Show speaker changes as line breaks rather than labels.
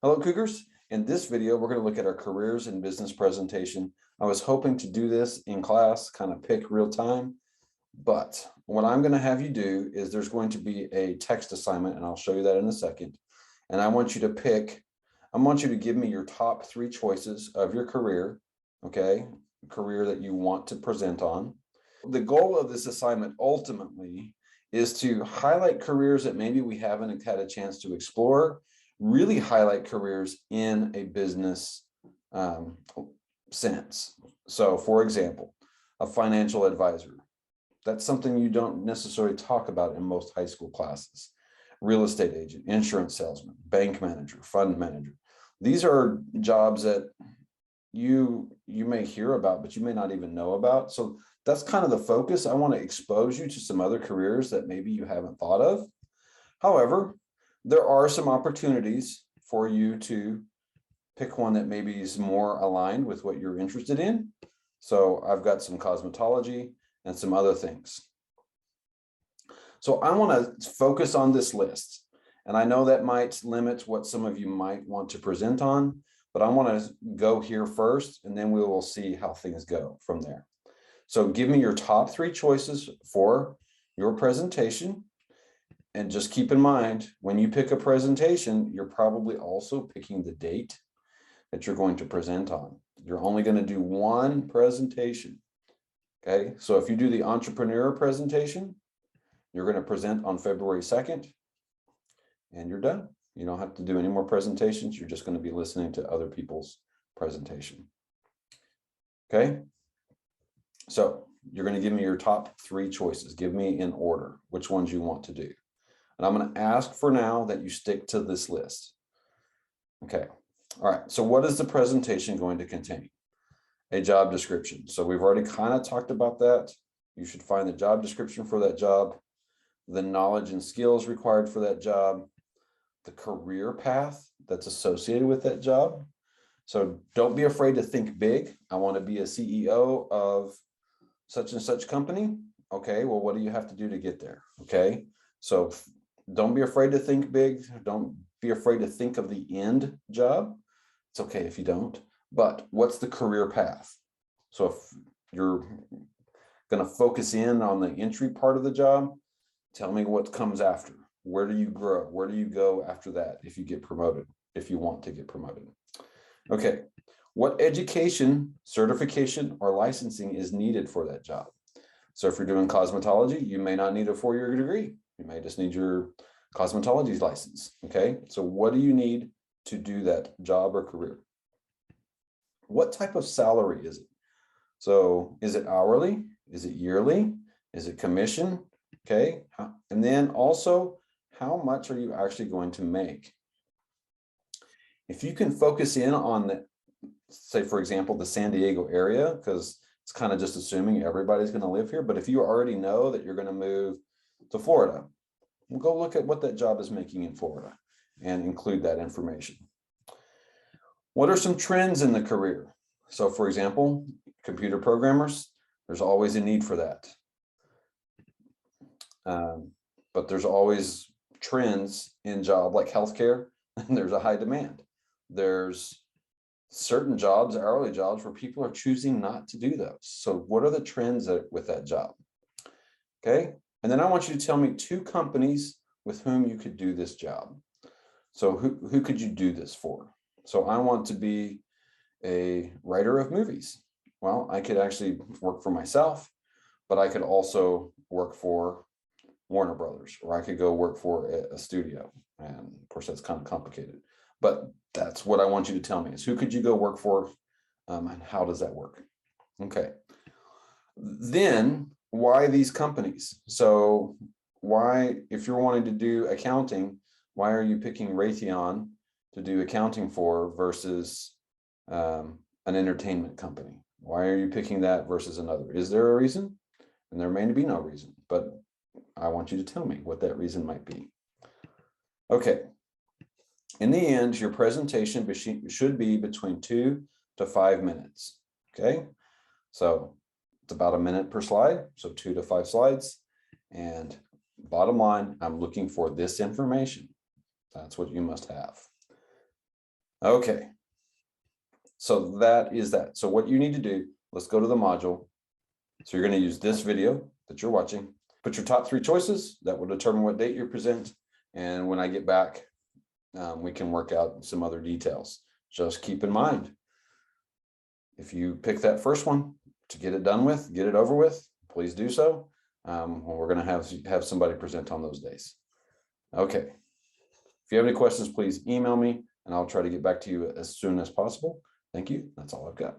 Hello, Cougars. In this video, we're going to look at our careers in business presentation. I was hoping to do this in class, kind of pick real time, but what I'm going to have you do is there's going to be a text assignment, and I'll show you that in a second. And I want you to give me your top 3 choices of your career, okay? Career that you want to present on. The goal of this assignment ultimately is to highlight careers that maybe we haven't had a chance to explore, really highlight careers in a business sense. So for example, a financial advisor. That's something you don't necessarily talk about in most high school classes. Real estate agent, insurance salesman, bank manager, fund manager. These are jobs that you may hear about, but you may not even know about. So that's kind of the focus. I want to expose you to some other careers that maybe you haven't thought of. However, there are some opportunities for you to pick one that maybe is more aligned with what you're interested in. So I've got some cosmetology and some other things. So I want to focus on this list. And I know that might limit what some of you might want to present on, but I want to go here first, and then we will see how things go from there. So give me your top 3 choices for your presentation. And just keep in mind, when you pick a presentation, you're probably also picking the date that you're going to present on. You're only going to do one presentation. Okay, so if you do the entrepreneur presentation, you're going to present on February 2nd, and you're done. You don't have to do any more presentations. You're just going to be listening to other people's presentation. Okay, so you're going to give me your top 3 choices. Give me in order which ones you want to do. And I'm going to ask for now that you stick to this list. Okay. All right. So what is the presentation going to contain? A job description. So we've already kind of talked about that. You should find the job description for that job, the knowledge and skills required for that job, the career path that's associated with that job. So don't be afraid to think big. I want to be a CEO of such and such company. Okay. Well, what do you have to do to get there? Okay. So don't be afraid to think big. Don't be afraid to think of the end job. It's okay if you don't, but what's the career path? So if you're going to focus in on the entry part of the job, tell me what comes after. Where do you grow? Where do you go after that if you get promoted, if you want to get promoted? Okay. What education, certification, or licensing is needed for that job? So if you're doing cosmetology, you may not need a 4-year degree. You may just need your cosmetology license. Okay, so what do you need to do that job or career? What type of salary is it? So is it hourly? Is it yearly? Is it commission? Okay, and then also, how much are you actually going to make? If you can focus in on the, say, for example, the San Diego area, because it's kind of just assuming everybody's going to live here. But if you already know that you're going to move to Florida, we'll go look at what that job is making in Florida and include that information. What are some trends in the career? So for example, computer programmers, there's always a need for that. But there's always trends in job like healthcare, and there's a high demand. There's certain jobs, hourly jobs, where people are choosing not to do those. So what are the trends with that job? Okay. And then I want you to tell me 2 companies with whom you could do this job. So who could you do this for? So I want to be a writer of movies. Well, I could actually work for myself, but I could also work for Warner Brothers, or I could go work for a studio. And of course, that's kind of complicated, but that's what I want you to tell me is who could you go work for, and how does that work? Okay. Then why these companies? So why, if you're wanting to do accounting, why are you picking Raytheon to do accounting for versus an entertainment company? Why are you picking that versus another? Is there a reason? And there may be no reason, but I want you to tell me what that reason might be. Okay. In the end, your presentation should be between 2 to 5 minutes. Okay. So it's about a minute per slide. So 2 to 5 slides. And bottom line, I'm looking for this information. That's what you must have. Okay. So that is that. So what you need to do, let's go to the module. So you're going to use this video that you're watching, put your top 3 choices that will determine what date you present. And when I get back, we can work out some other details. Just keep in mind, if you pick that first one to get it done with, get it over with, please do so. We're going to have somebody present on those days. Okay. If you have any questions, please email me and I'll try to get back to you as soon as possible. Thank you. That's all I've got.